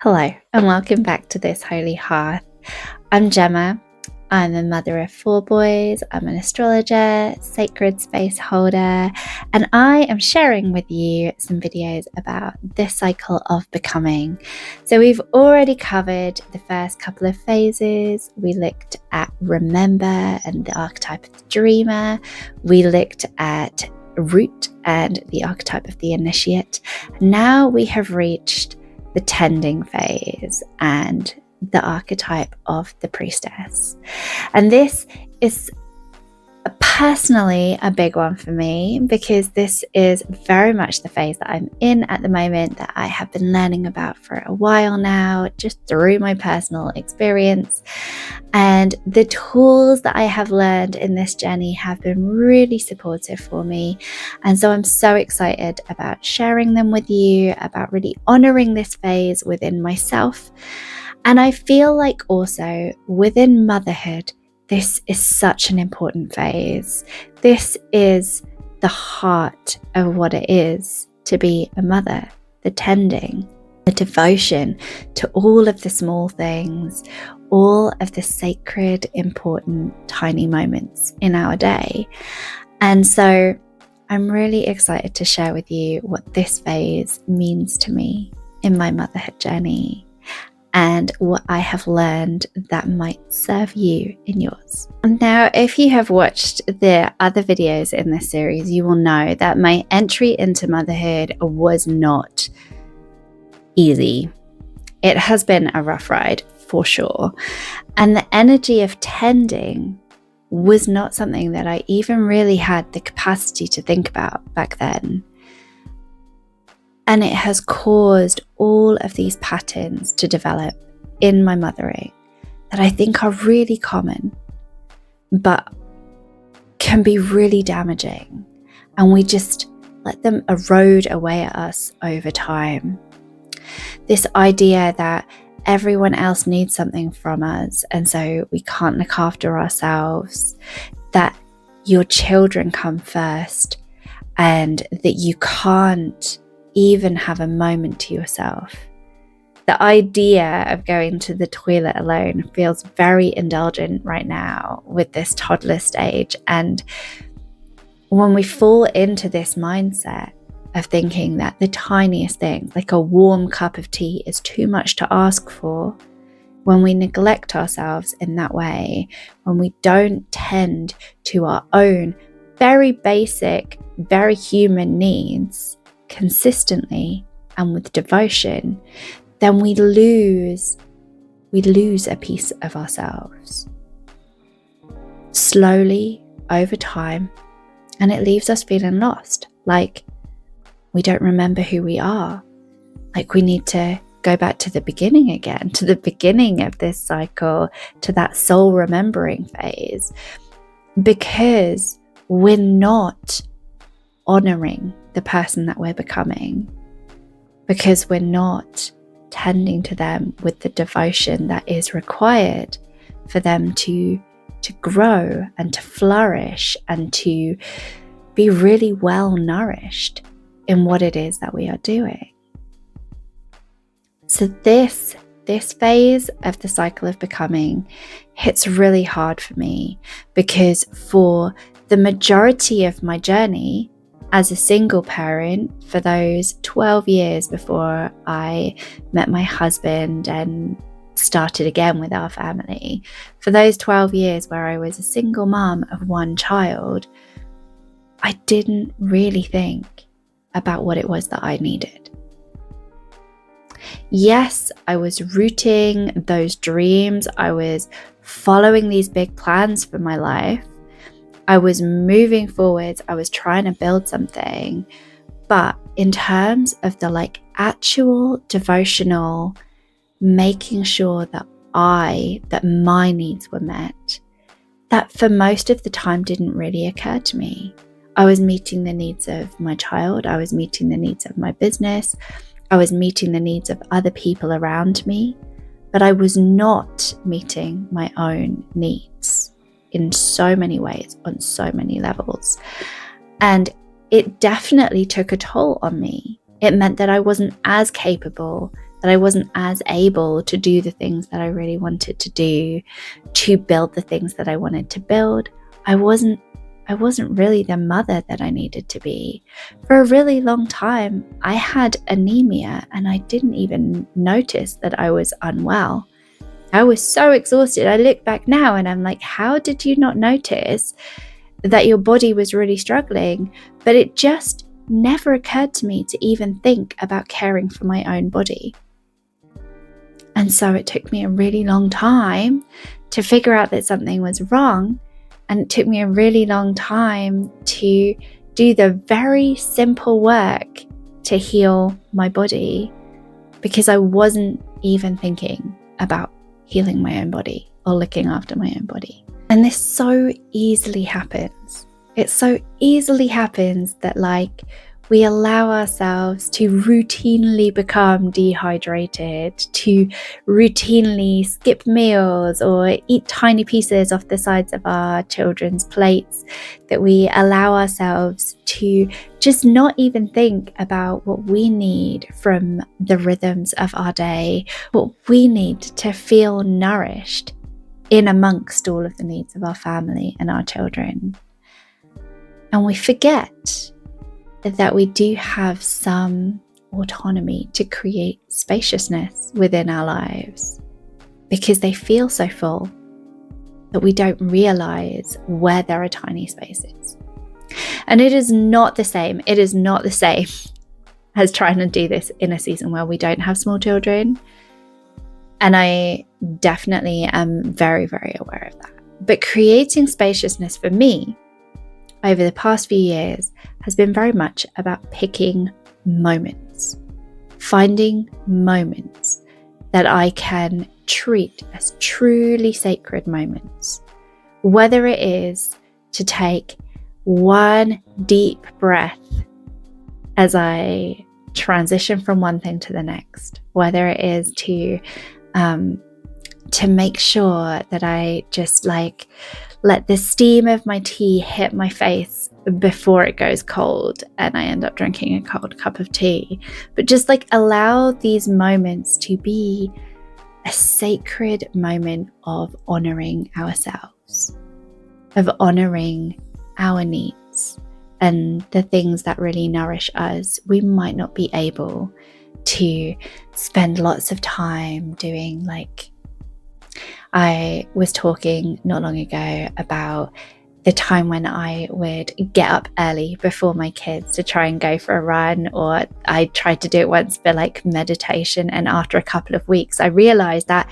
Hello and welcome back to this Holy Hearth. I'm Gemma. I'm a mother of 4 boys. I'm an astrologer, sacred space holder, and I am sharing with you some videos about this cycle of becoming. So we've already covered the first couple of phases. We looked at remember and the archetype of the dreamer. We looked at root and the archetype of the initiate. Now we have reached the tending phase and the archetype of the priestess. And this is personally a big one for me because this is very much the phase that I'm in at the moment, that I have been learning about for a while now, just through my personal experience. And the tools that I have learned in this journey have been really supportive for me. And so I'm so excited about sharing them with you, about really honoring this phase within myself. And I feel like also within motherhood, this is such an important phase. This is the heart of what it is to be a mother, the tending, the devotion to all of the small things, all of the sacred, important, tiny moments in our day. And so I'm really excited to share with you what this phase means to me in my motherhood journey, and what I have learned that might serve you in yours. Now, if you have watched the other videos in this series, you will know that my entry into motherhood was not easy. It has been a rough ride for sure. And the energy of tending was not something that I even really had the capacity to think about back then. And it has caused all of these patterns to develop in my mothering that I think are really common, but can be really damaging. And we just let them erode away at us over time. This idea that everyone else needs something from us, and so we can't look after ourselves, that your children come first, and that you can't even have a moment to yourself. The idea of going to the toilet alone feels very indulgent right now with this toddler stage. And when we fall into this mindset of thinking that the tiniest things, like a warm cup of tea, is too much to ask for, when we neglect ourselves in that way, when we don't tend to our own very basic, very human needs consistently and with devotion, then we lose a piece of ourselves slowly over time, and it leaves us feeling lost, like we don't remember who we are, like we need to go back to the beginning again, to the beginning of this cycle, to that soul remembering phase, because we're not honoring the person that we're becoming, because we're not tending to them with the devotion that is required for them to grow and to flourish and to be really well nourished in what it is that we are doing. So this phase of the cycle of becoming hits really hard for me, because for the majority of my journey as a single parent, for those 12 years before I met my husband and started again with our family, for those 12 years where I was a single mom of 1 child, I didn't really think about what it was that I needed. Yes, I was rooting those dreams. I was following these big plans for my life. I was moving forwards. I was trying to build something. But in terms of the actual devotional, making sure that my needs were met, that for most of the time didn't really occur to me. I was meeting the needs of my child. I was meeting the needs of my business. I was meeting the needs of other people around me, but I was not meeting my own needs in so many ways, on so many levels. And it definitely took a toll on me. It meant that I wasn't as capable that I wasn't as able to do the things that I really wanted to do, to build the things that I wanted to build. I wasn't really the mother that I needed to be. For a really long time, I had anemia and I didn't even notice that I was unwell. I was so exhausted. I look back now and I'm like, how did you not notice that your body was really struggling? But it just never occurred to me to even think about caring for my own body. And so it took me a really long time to figure out that something was wrong. And it took me a really long time to do the very simple work to heal my body, because I wasn't even thinking about healing my own body or looking after my own body. And this so easily happens. It so easily happens that we allow ourselves to routinely become dehydrated, to routinely skip meals or eat tiny pieces off the sides of our children's plates, that we allow ourselves to just not even think about what we need from the rhythms of our day, what we need to feel nourished in amongst all of the needs of our family and our children. And we forget that we do have some autonomy to create spaciousness within our lives, because they feel so full that we don't realize where there are tiny spaces. And it is not the same as trying to do this in a season where we don't have small children. And I definitely am very, very aware of that. But creating spaciousness for me over the past few years has been very much about picking moments, finding moments that I can treat as truly sacred moments, whether it is to take one deep breath as I transition from one thing to the next, whether it is to make sure that I just let the steam of my tea hit my face before it goes cold and I end up drinking a cold cup of tea. But just allow these moments to be a sacred moment of honoring ourselves, of honoring our needs and the things that really nourish us. We might not be able to spend lots of time doing I was talking not long ago about the time when I would get up early before my kids to try and go for a run, or I tried to do it once for meditation, and after a couple of weeks I realized that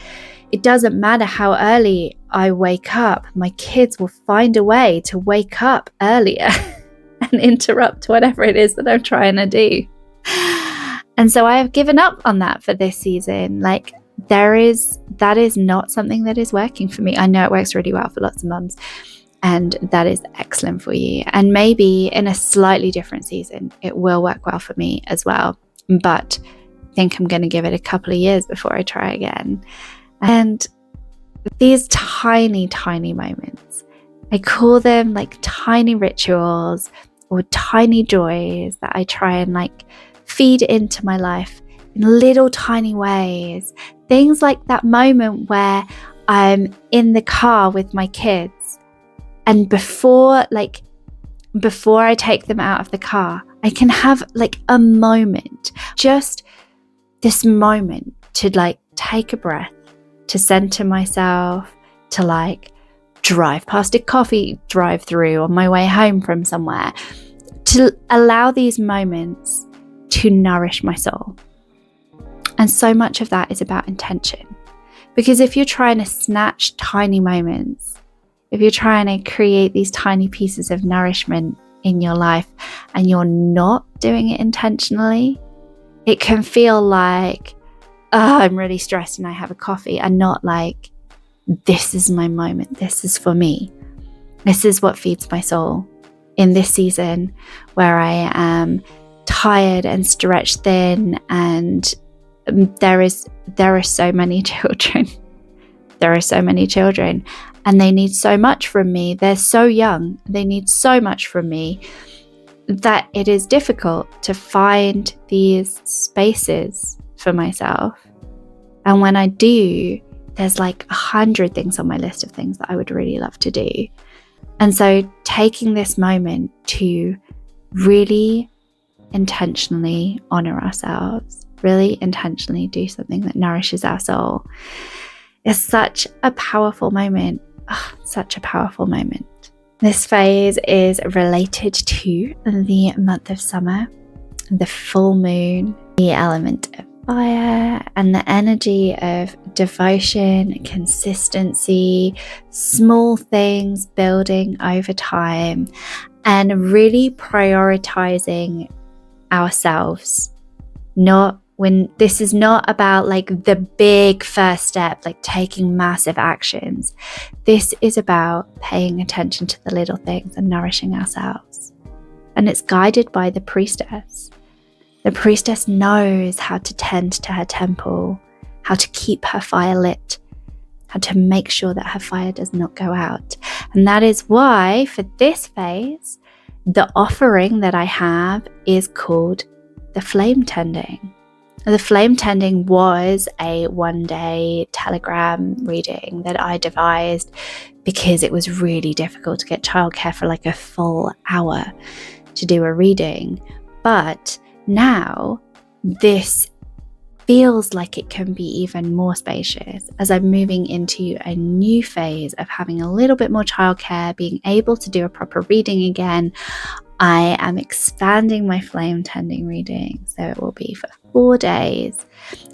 it doesn't matter how early I wake up, my kids will find a way to wake up earlier and interrupt whatever it is that I'm trying to do. And so I have given up on that for this season. That is not something that is working for me. I know it works really well for lots of mums, and that is excellent for you. And maybe in a slightly different season, it will work well for me as well. But I think I'm going to give it a couple of years before I try again. And these tiny, tiny moments, I call them tiny rituals or tiny joys that I try and feed into my life in little tiny ways. Things like that moment where I'm in the car with my kids, and before I take them out of the car, I can have a moment, just this moment to take a breath, to center myself, to drive past a coffee drive-through on my way home from somewhere, to allow these moments to nourish my soul. And so much of that is about intention. Because if you're trying to snatch tiny moments, if you're trying to create these tiny pieces of nourishment in your life and you're not doing it intentionally, it can feel I'm really stressed and I have a coffee, and not this is my moment, this is for me. This is what feeds my soul in this season where I am tired and stretched thin, and there are so many children. There are so many children, and they need so much from me. They're so young. They need so much from me that it is difficult to find these spaces for myself. And when I do, there's like 100 things on my list of things that I would really love to do. And so taking this moment to really intentionally honor ourselves, really intentionally do something that nourishes our soul, is such a powerful moment. Oh, such a powerful moment. This phase is related to the month of summer, the full moon, the element of fire, and the energy of devotion, consistency, small things building over time, and really prioritizing ourselves. This is not about like the big first step, like taking massive actions. This is about paying attention to the little things and nourishing ourselves. And it's guided by the priestess. The priestess knows how to tend to her temple, how to keep her fire lit, how to make sure that her fire does not go out. And that is why for this phase, the offering that I have is called the flame tending. The flame tending was a one-day telegram reading that I devised because it was really difficult to get childcare for like a full hour to do a reading. But now this feels like it can be even more spacious as I'm moving into a new phase of having a little bit more childcare, being able to do a proper reading again. I am expanding my flame tending reading, so it will be for 4 days.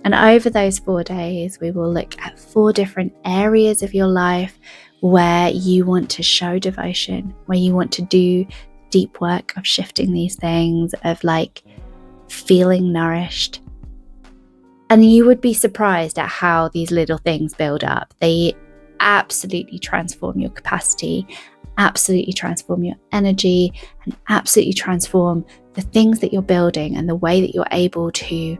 And over those 4 days, we will look at 4 different areas of your life where you want to show devotion, where you want to do deep work of shifting these things, of like feeling nourished. And you would be surprised at how these little things build up. They absolutely transform your capacity, absolutely transform your energy, and absolutely transform the things that you're building and the way that you're able to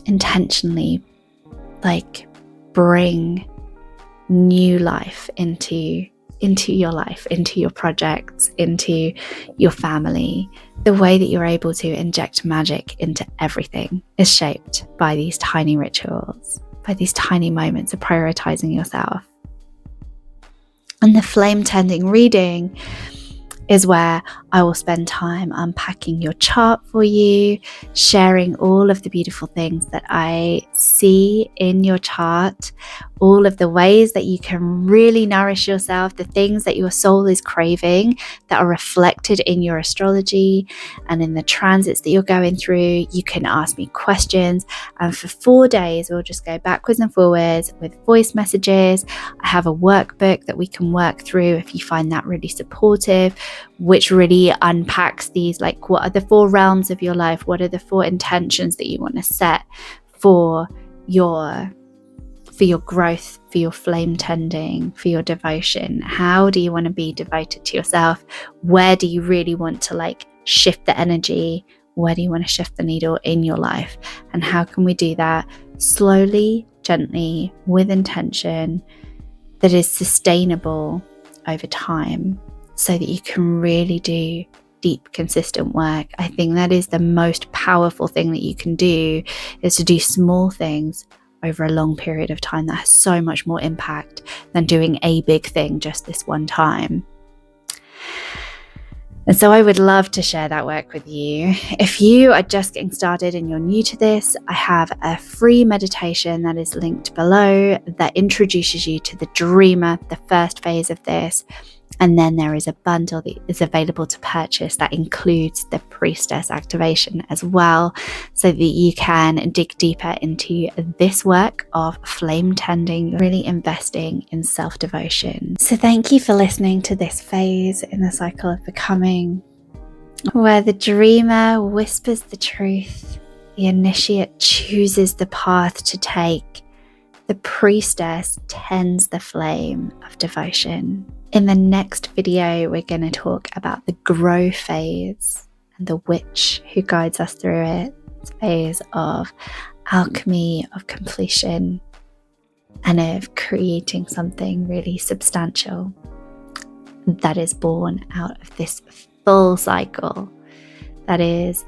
intentionally like bring new life into your life, into your projects, into your family. The way that you're able to inject magic into everything is shaped by these tiny rituals, by these tiny moments of prioritizing yourself. And the flame tending reading is where I will spend time unpacking your chart for you, sharing all of the beautiful things that I see in your chart, all of the ways that you can really nourish yourself, the things that your soul is craving that are reflected in your astrology and in the transits that you're going through. You can ask me questions, and for 4 days we'll just go backwards and forwards with voice messages. I have a workbook that we can work through if you find that really supportive, which really unpacks these, like, what are the 4 realms of your life? What are the 4 intentions that you want to set for your growth, for your flame tending, for your devotion? How do you want to be devoted to yourself? Where do you really want to like shift the energy? Where do you want to shift the needle in your life? And how can we do that slowly, gently, with intention that is sustainable over time, so that you can really do deep, consistent work? I think that is the most powerful thing that you can do, is to do small things over a long period of time that has so much more impact than doing a big thing just this one time. And so I would love to share that work with you. If you are just getting started and you're new to this, I have a free meditation that is linked below that introduces you to the dreamer, the first phase of this. And then there is a bundle that is available to purchase that includes the priestess activation as well, so that you can dig deeper into this work of flame tending, really investing in self-devotion. So thank you for listening to this phase in the cycle of becoming, where the dreamer whispers the truth, the initiate chooses the path to take, the priestess tends the flame of devotion. In the next video, we're going to talk about the grow phase and the witch who guides us through it. It's a phase of alchemy, of completion, and of creating something really substantial that is born out of this full cycle, that is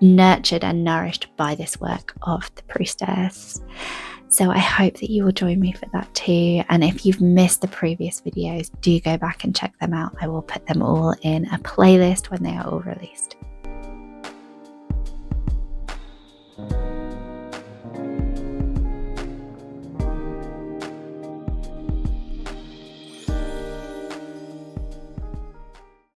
nurtured and nourished by this work of the Priestess. So I hope that you will join me for that too. And if you've missed the previous videos, do go back and check them out. I will put them all in a playlist when they are all released.